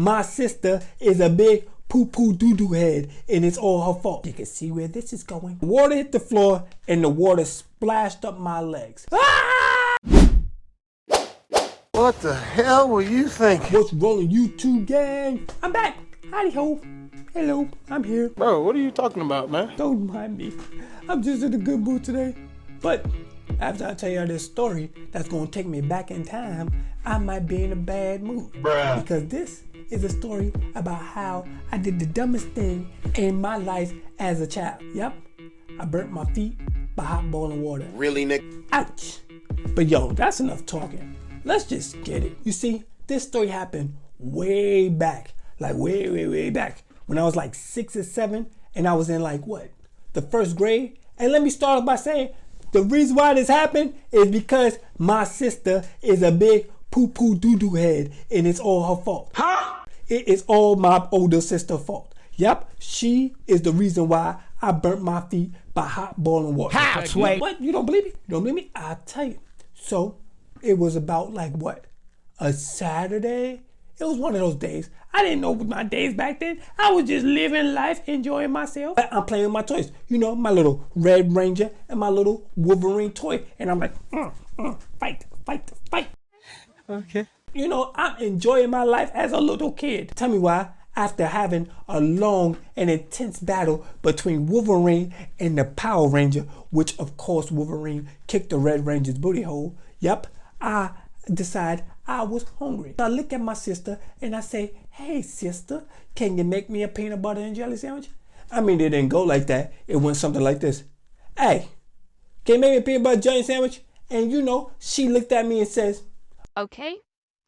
My sister is a big poo-poo doo-doo head, and it's all her fault. You can see where this is going. Water hit the floor, and the water splashed up my legs. Ah! What the hell were you thinking? What's rolling, YouTube gang? I'm back. Howdy ho. Hello, I'm here. Bro, what are you talking about, man? Don't mind me. I'm just in a good mood today. But after I tell you this story that's gonna take me back in time, I might be in a bad mood. Bruh. Because this is a story about how I did the dumbest thing in my life as a child. Yep, I burnt my feet by hot boiling water. Really, Nick? Ouch. But yo, that's enough talking. Let's just get it. You see, this story happened way back. Like way back. When I was like 6 or 7 and I was in like what? The first grade? And let me start off by saying the reason why this happened is because my sister is a big poo-poo doo-doo head and it's all her fault. Huh? It is all my older sister's fault. Yep, she is the reason why I burnt my feet by hot boiling water. How, Sway? What? You don't believe me? You don't believe me? I'll tell you. So it was about like what? A Saturday? It was one of those days. I didn't know my days back then. I was just living life, enjoying myself. I'm playing with my toys. You know, my little Red Ranger and my little Wolverine toy. And I'm like, fight. Okay. You know, I'm enjoying my life as a little kid. Tell me why. After having a long and intense battle between Wolverine and the Power Ranger, which of course Wolverine kicked the Red Ranger's booty hole. Yep, I decide I was hungry. I look at my sister and I say, hey sister, can you make me a peanut butter and jelly sandwich? I mean, it didn't go like that. It went something like this. Hey, can you make me a peanut butter jelly sandwich? And you know, she looked at me and says, okay,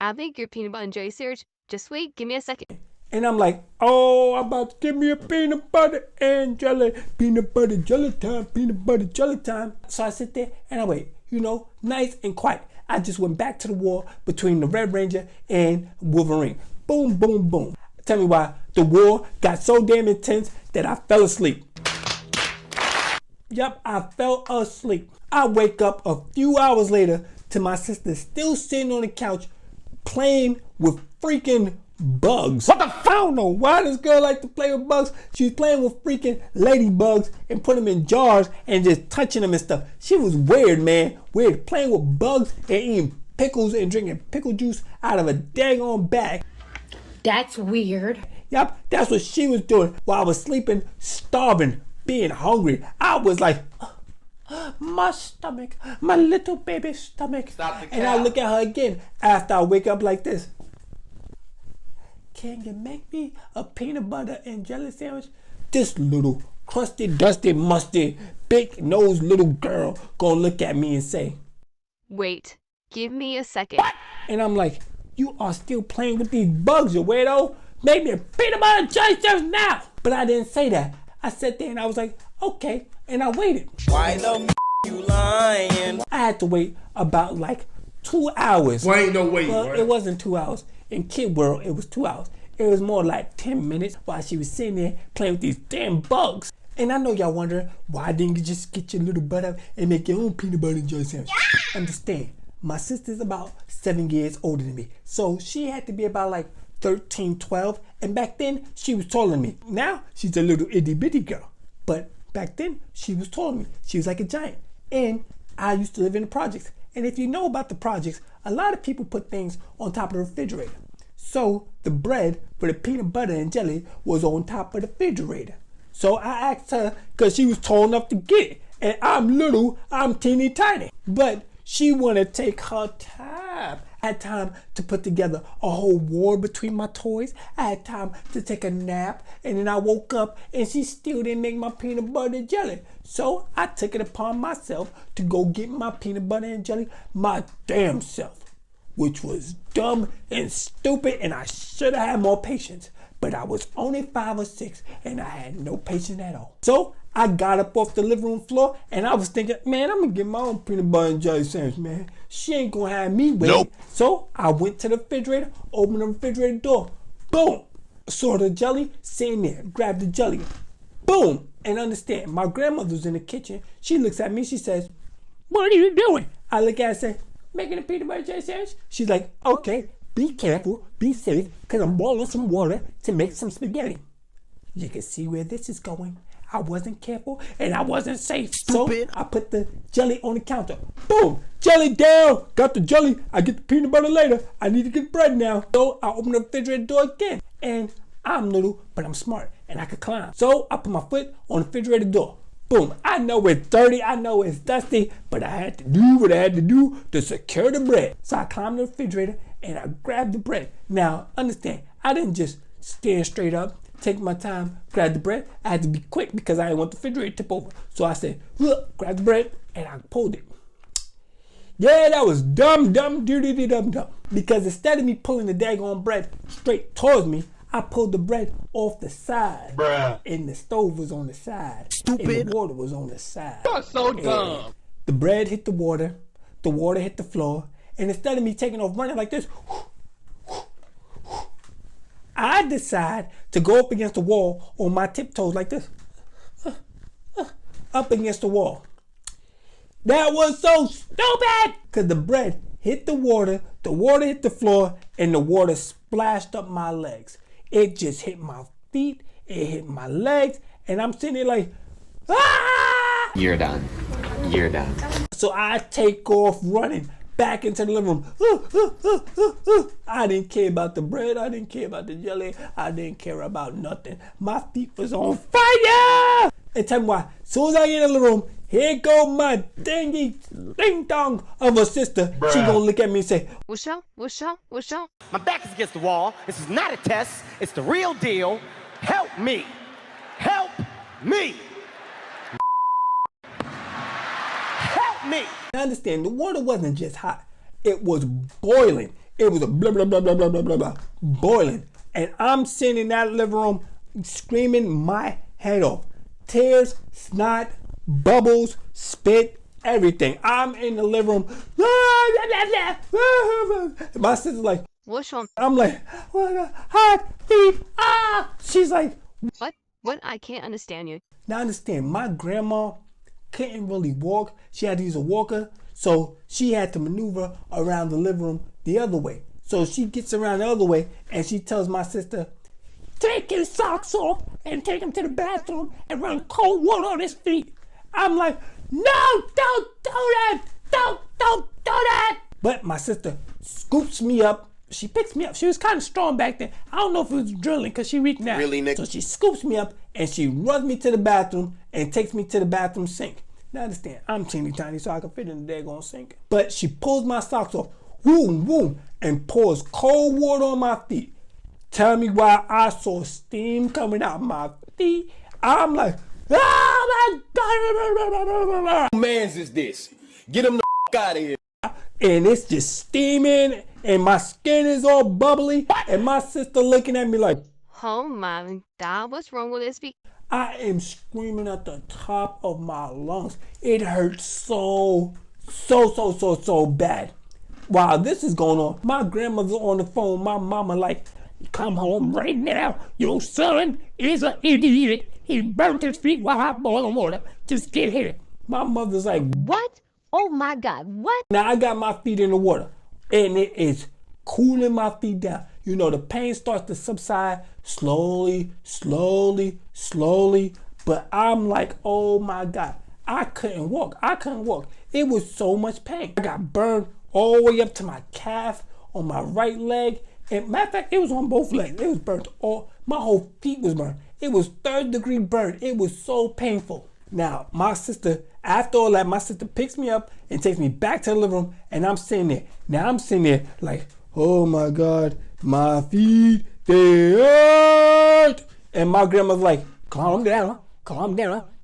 I'll make your peanut butter and jelly sandwich. Just wait, give me a second. And I'm like, oh, I'm about to give me a peanut butter and jelly. Peanut butter jelly time, peanut butter jelly time. So I sit there and I wait, you know, nice and quiet. I just went back to the war between the Red Ranger and Wolverine. Boom, boom, boom. Tell me why the war got so damn intense that I fell asleep. Yep, I fell asleep. I wake up a few hours later to my sister still sitting on the couch playing with freaking bugs. What the fuck? I don't know why this girl like to play with bugs. She's playing with freaking ladybugs and put them in jars and just touching them and stuff. She was weird, man. Weird. Playing with bugs and eating pickles and drinking pickle juice out of a daggone bag. That's weird. Yep, that's what she was doing while I was sleeping, starving, being hungry. I was like, my stomach, my little baby stomach. Stop the and I look at her again after I wake up like this. Can you make me a peanut butter and jelly sandwich? This little crusty, dusty, musty, big nosed little girl gonna look at me and say, Wait, give me a second. what? And I'm like, you are still playing with these bugs, you weirdo. Make me a peanut butter and jelly sandwich now. But I didn't say that. I sat there and I was like, okay. And I waited. Why the you lying? I had to wait about like 2 hours. Well, ain't no way, Well, right? it wasn't 2 hours. In kid world, it was 2 hours. It was more like 10 minutes while she was sitting there playing with these damn bugs. And I know y'all wondering, why didn't you just get your little butt up and make your own peanut butter and jelly sandwich? Yeah. Understand, my sister's about 7 years older than me. So she had to be about like 13, 12. And back then, she was taller than me. Now, she's a little itty bitty girl. But back then, she was taller than me. She was like a giant. And I used to live in the projects. And if you know about the projects, a lot of people put things on top of the refrigerator. So the bread for the peanut butter and jelly was on top of the refrigerator. So I asked her, because she was tall enough to get it. And I'm little, I'm teeny tiny. But she wanted to take her time. I had time to put together a whole war between my toys. I had time to take a nap. And then I woke up and she still didn't make my peanut butter and jelly. So I took it upon myself to go get my peanut butter and jelly my damn self. Which was dumb and stupid, and I should have had more patience. But I was only 5 or 6, and I had no patience at all. So I got up off the living room floor, and I was thinking, man, I'm gonna get my own peanut butter and jelly sandwich, man. She ain't gonna have me wait. Nope. So I went to the refrigerator, opened the refrigerator door, boom, saw the jelly sitting there, grabbed the jelly, boom. And understand, my grandmother's in the kitchen. She looks at me, she says, what are you doing? I look at her and say, making a peanut butter jelly sandwich? She's like, okay, be careful, be serious, because I'm boiling some water to make some spaghetti. You can see where this is going. I wasn't careful and I wasn't safe. Stupid. So I put the jelly on the counter. Boom! Jelly down! Got the jelly. I get the peanut butter later. I need to get bread now. So I open the refrigerator door again. And I'm little, but I'm smart and I could climb. So I put my foot on the refrigerator door. Boom! I know it's dirty, I know it's dusty, but I had to do what I had to do to secure the bread. So I climbed the refrigerator and I grabbed the bread. Now, understand, I didn't just stand straight up, take my time, grab the bread. I had to be quick because I didn't want the refrigerator to tip over. So I said, look, grab the bread, and I pulled it. Yeah, that was dumb, doo-doo-doo, dumb. Because instead of me pulling the daggone bread straight towards me, I pulled the bread off the side. Bruh. And the stove was on the side. Stupid. And the water was on the side. You're so dumb. The bread hit the water hit the floor, and instead of me taking off running like this, I decide to go up against the wall on my tiptoes like this. Up against the wall. That was so stupid! Because the bread hit the water hit the floor, and the water splashed up my legs. It just hit my feet, it hit my legs, and I'm sitting there like, ah! You're done. You're done. So I take off running back into the living room. I didn't care about the bread. I didn't care about the jelly. I didn't care about nothing. My feet was on fire. And tell me why. As soon as I get in the living room, here go my dingy ding dong of a sister. Bruh. She gonna look at me and say, What's up? What's up? What's up? My back is against the wall. This is not a test. It's the real deal. Help me. Help me. Help me. I understand the water wasn't just hot. It was boiling. It was a blah, blah, blah, blah, blah, blah, blah, blah, boiling. And I'm sitting in that living room screaming my head off. Tears, snot, bubbles, spit, everything. I'm in the living room. My sister's like, What's wrong? I'm like, what a hot feet. Ah! She's like, What? What? I can't understand you. now understand, my grandma couldn't really walk. She had to use a walker. So she had to maneuver around the living room the other way. So she gets around the other way and she tells my sister, take his socks off and take him to the bathroom and run cold water on his feet. I'm like, no, don't do that. Don't do that. But my sister scoops me up. She picks me up. She was kind of strong back then. I don't know if it was drilling because she weak now. Really, Nick? So she scoops me up and she runs me to the bathroom and takes me to the bathroom sink. Now understand, I'm teeny tiny so I can fit in the daggone sink. But she pulls my socks off, boom, boom, and pours cold water on my feet. Tell me why I saw steam coming out my feet. I'm like, oh my God. Who man's is this? Get him the out of here. And it's just steaming and my skin is all bubbly. And my sister looking at me like, Oh my God, what's wrong with this? I am screaming at the top of my lungs. It hurts so bad. While this is going on, my grandmother's on the phone. My mama like, come home right now. Your son is an idiot. He burnt his feet while I boiling water. Just get here. My mother's like, What? Oh my God, what? now I got my feet in the water and it is cooling my feet down. You know, the pain starts to subside slowly. But I'm like, oh my God, I couldn't walk. It was so much pain. I got burned all the way up to my calf on my right leg. And matter of fact, it was on both legs. It was burnt my whole feet was burned. It was 3rd-degree burn. It was so painful. Now, my sister, after all that, my sister picks me up and takes me back to the living room, and I'm sitting there. Now I'm sitting there like, oh my God, my feet, they hurt. And my grandma's like, calm down,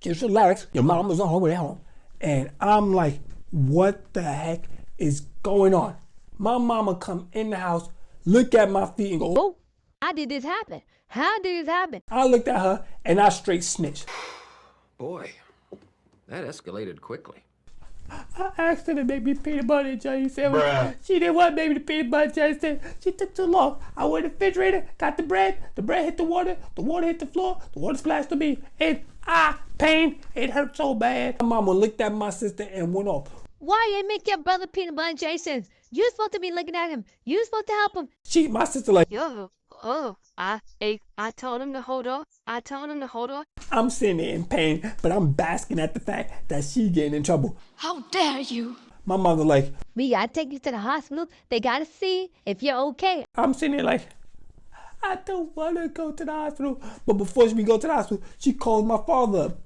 just relax. Your mama's on her way home. And I'm like, what the heck is going on? My mama come in the house, look at my feet and go, Oh, how did this happen? How did this happen? I looked at her and I straight snitched. Boy, that escalated quickly. I asked her to make me peanut butter and jelly sandwich. Bruh. She didn't want to make me the peanut butter and jelly sandwich. She took too long. I went to the refrigerator, got the bread hit the water hit the floor, the water splashed on me, and pain, it hurt so bad. My mama looked at my sister and went off. Why you make your brother peanut butter and jelly sandwich? You're supposed to be looking at him. You're supposed to help him. My sister like, I told him to hold on. I told him to hold on. I'm sitting there in pain, but I'm basking at the fact that she getting in trouble. How dare you? My mother like, We gotta take you to the hospital. They gotta see if you're okay. I'm sitting there like, I don't want to go to the hospital. But before we go to the hospital, she calls my father up.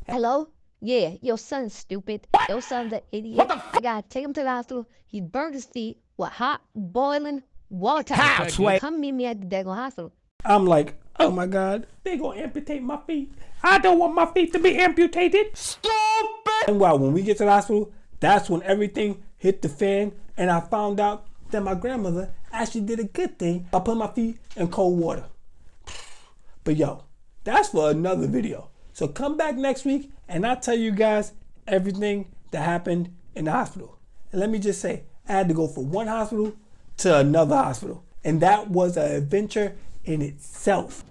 Hello? Yeah, your son's stupid. Your son's an idiot. I gotta take him to the hospital. He burned his feet with hot, boiling water. How, Sway? Come meet me at the Dago hospital. I'm like, oh my God, they gonna amputate my feet. I don't want my feet to be amputated. Stupid! And wow, when we get to the hospital, that's when everything hit the fan, and I found out that my grandmother actually did a good thing by putting my feet in cold water. But yo, that's for another video. So come back next week and I'll tell you guys everything that happened in the hospital. And let me just say, I had to go from one hospital to another hospital. And that was an adventure in itself.